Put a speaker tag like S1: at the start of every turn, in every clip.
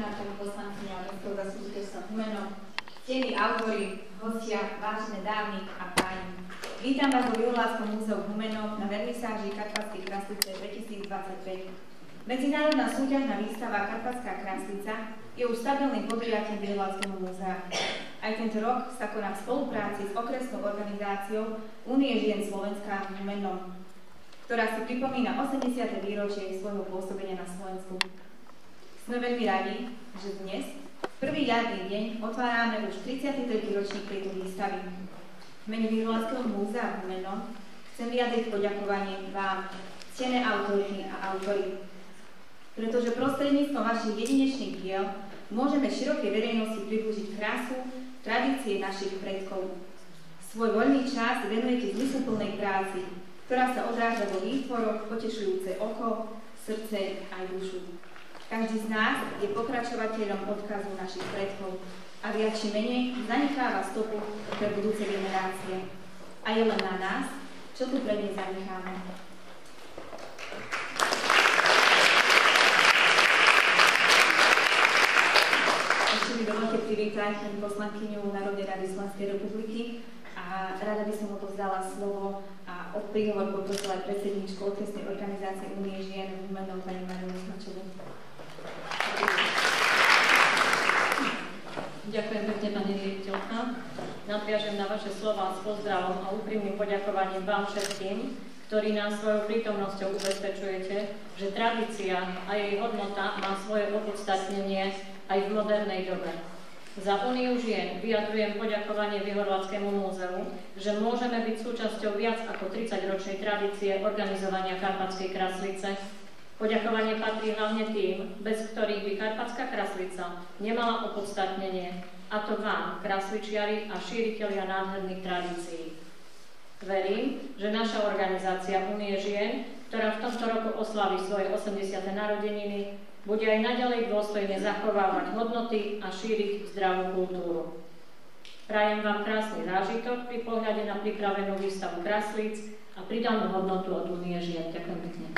S1: Vážená pani poslankyňa Lesková súťažca Humeno, ctení autori, hostia, vážené dámy a páni. Vítam vás vo Vyholáckom múzeu Humeno na vernisáži Karpatskej kráslice 2025. Medzinárodná súťažná výstava Karpatská kráslica je už stabilným podujatím Vyholáckeho múzea. Aj tento rok sa koná v spolupráci s okresnou organizáciou Únie žien Slovenska Humeno, ktorá si pripomína 80. výročie svojho pôsobenia na Slovensku. Sme veľmi radi, že dnes, prvý jarný deň, otvárame už 33. ročník tejto výstavy. V mene Vyholáckeho múzea Humeno chcem vyjadriť poďakovanie vám, ctené autorky a autori, pretože prostredníctvom vašich jedinečných diel môžeme širokej verejnosti priblížiť krásu, tradície našich predkov. Svoj voľný čas venujete zmysluplnej práci, ktorá sa odráža vo výtvoroch potešujúce oko, srdce aj dušu. Každý z nás je pokračovateľom odkazu našich predkov a viac či menej zanecháva stopu pre budúce generácie. A je len na nás, čo tu pre ne zanecháme. Ešte mi dovolte privítať pani poslankyňu Národnej rady Slovenskej republiky a rada by som odovzdala slovo a od príhovor poprosila aj predsedníčku okresnej organizácie Únie žien Humeno pani Mariu Smačovú.
S2: Ďakujem pekne, pani riaditeľka. Nadviažem na vaše slova s pozdravom a úprimným poďakovaním vám všetkým, ktorí nás svojou prítomnosťou ubezpečujete, že tradícia a jej hodnota má svoje opodstatnenie aj v modernej dobe. Za Úniu žien vyjadrujem poďakovanie Vyholáckému múzeu, že môžeme byť súčasťou viac ako 30-ročnej tradície organizovania Karpatskej kráslice. Poďakovanie patrí hlavne tým, bez ktorých by Karpatská kráslica nemala opodstatnenie, a to vám, krásličiari a šíritelia nádherných tradícií. Verím, že naša organizácia Únie žien, ktorá v tomto roku oslaví svoje 80. narodeniny, bude aj naďalej dôstojne zachovávať hodnoty a šíriť zdravú kultúru. Prajem vám krásny zážitok pri pohľade na pripravenú výstavu kráslíc a pridanú hodnotu od Únie žien. Ďakujem pekne.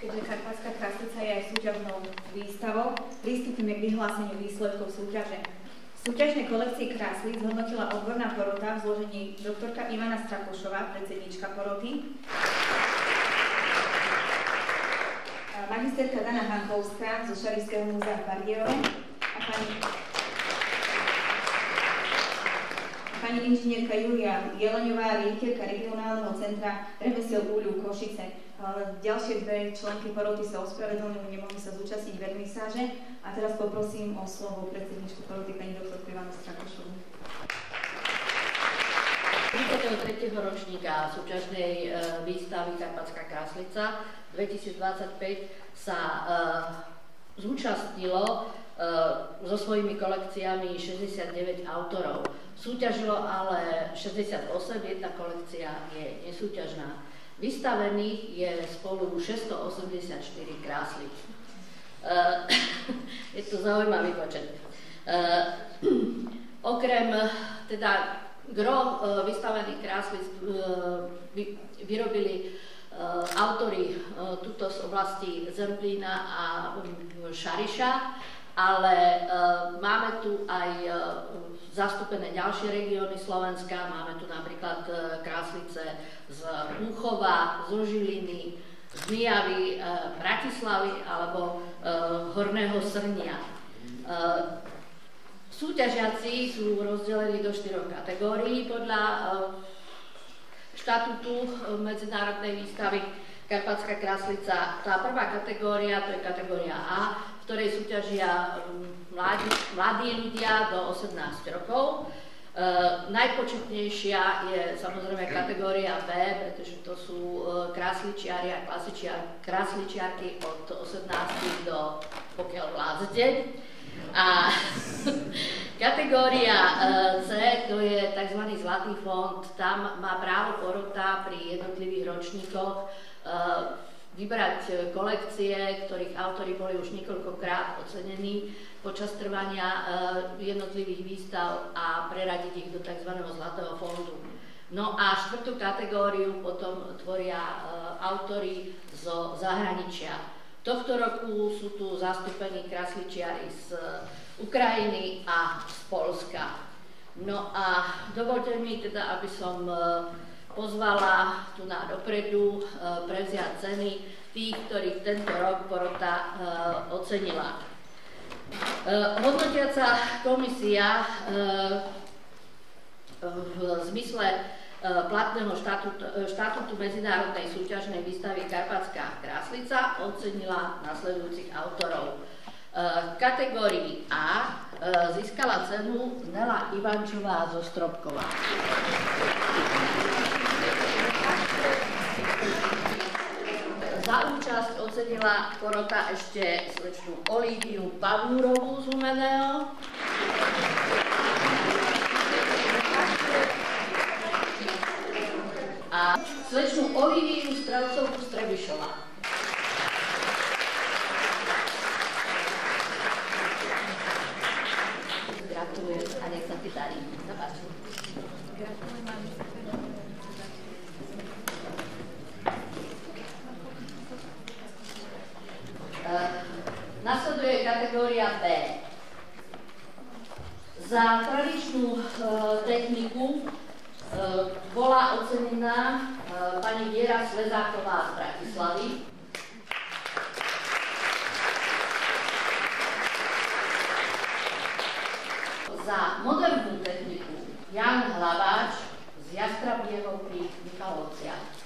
S1: Keďže Karpatská kráslica je aj súťažnou výstavou, pristúpime k vyhláseniu výsledkov súťaže. V súťažnej kolekcii kráslíc zhodnotila odborná porota v zložení doktorka Ivana Strakošová, predsedníčka poroty, magisterka Dana Hankovská zo Šarišského múzea v Bardejove a pani inžinierka Julia Jeleňová, riaditeľka regionálneho centra remesiel Úľu Košice. Ďalšie dve členky poroty sa ospravedlňujú, nemohli sa zúčastniť vernisáže a teraz poprosím o slovo predsedničku poroty pani doktorku Ivanu Strakošovú.
S3: 33. ročníka súťažnej výstavy Karpatská kráslica 2025 sa zúčastnilo so svojimi kolekciami 69 autorov. Súťažilo ale 68, jedna kolekcia je nesúťažná. Vystavených je spolu 684 kráslíc. Je to zaujímavý počet. Okrem teda gro vystavených kráslíc vyrobili autori tuto z oblasti Zemplína a Šariša, ale máme tu aj zastúpené ďalšie regióny Slovenska. Máme tu napríklad kráslice z Úchova, zo Žiliny, z Myjavy, Bratislavy alebo Horného Srnia. Súťažiaci sú rozdelení do 4 kategórií podľa štatútu medzinárodnej výstavy Karpatská kráslica. Tá prvá kategória, to je kategória A, v ktorej súťažia mladí ľudia do 18 rokov. Najpočetnejšia je samozrejme kategória B, pretože to sú krásličiari a krásličiarky od 18 do pokiaľ vládzete. A kategória C, to je tzv. Zlatý fond, tam má právo porota pri jednotlivých ročníkoch vybrať kolekcie, ktorých autori boli už niekoľkokrát ocenení počas trvania jednotlivých výstav a preradiť ich do tzv. Zlatého fondu. No a štvrtú kategóriu potom tvoria autori zo zahraničia. Tohto roku sú tu zastúpení krasličiari z Ukrajiny a z Poľska. No a dovolte mi teda, aby som pozvala tu na dopredu prevziať ceny tých, ktorých tento rok porota ocenila. Hodnotiaca komisia v zmysle platného štatútu medzinárodnej súťažnej výstavy Karpatská kráslica ocenila nasledujúcich autorov. V kategórii A získala cenu Nela Ivančová zo Stropkova. Za účasť ocenila porota ešte slečnú Olíviu Pavúrovú z Humeného. A slečnú Olíviu Strelcovú z Trebišova. Gratulujem a nech sa ti darí. Zapáči.
S1: Gratulujem, mám
S3: nasleduje kategória B. Za tradičnú techniku bola ocenená pani Viera Slezáková z Bratislavy. Za modernú techniku Jan Hlaváč z Jastrabieho pri Michalovciach.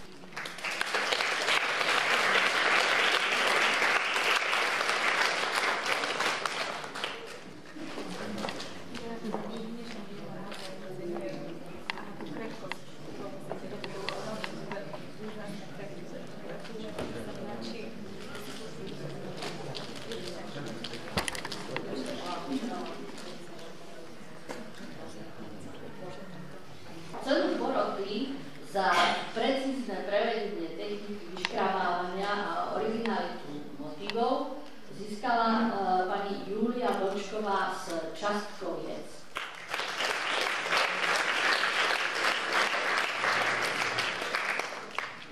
S3: Cenu poroty za precízne prevedenie techniky vyškravávania a originalitu motivov získala pani Julia Bočková z Častkoviec.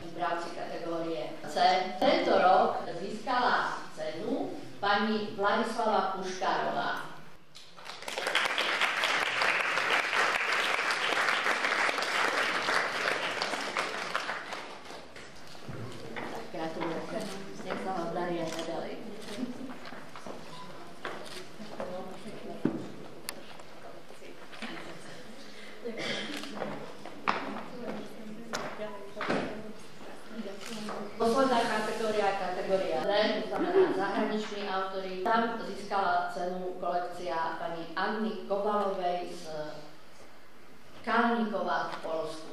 S3: V rámci kategórie C. Tento rok získala cenu pani Vladislava Puškárová. Gratulujem. Nech sa vám darí aj naďalej. Posledná kategória D, to znamená zahraniční autory. Tam získala cenu kolekcia pani Anny Kovalovej z Kalníkova v Poľsku.